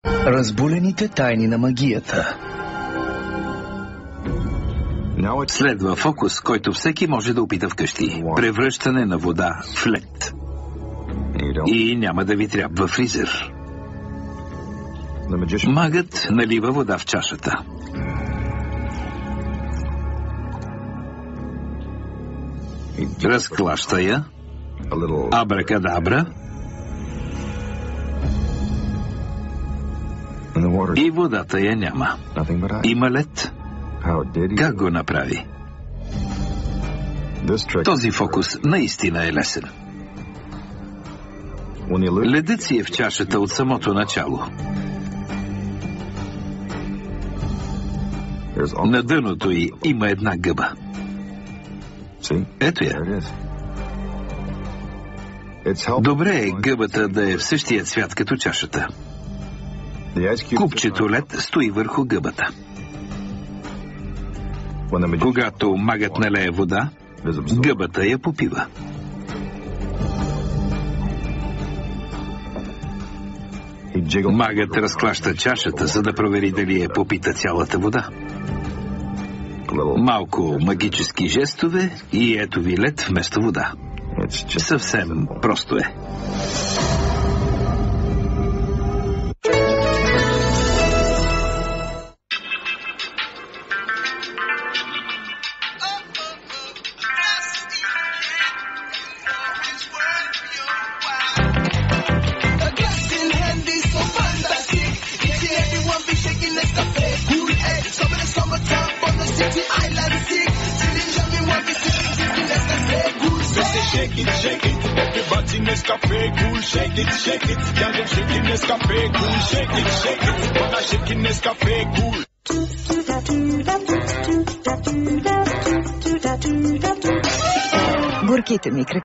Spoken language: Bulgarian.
Разбулените тайни на магията. Следва фокус, който всеки може да опита вкъщи. Превръщане на вода в лед. И няма да ви трябва фризер. Магът налива вода в чашата. Разклаща я. Абракадабра. И водата я няма. Има лед. Как го направи? Този фокус наистина е лесен. Ледът си е в чашата от самото начало. На дъното й има една гъба. Ето я. Добре е гъбата да е в същия цвят като чашата. Купчето лед стои върху гъбата. Когато магът налее вода, гъбата я попива. Магът разклаща чашата, за да провери дали е попита цялата вода. Малко магически жестове и ето ви лед вместо вода. Съвсем просто е. Shake it, everybody Nescafe cool. Shake it, girl them shaking Nescafe cool. Shake it, but I shaking Nescafe cool. Горките ми крака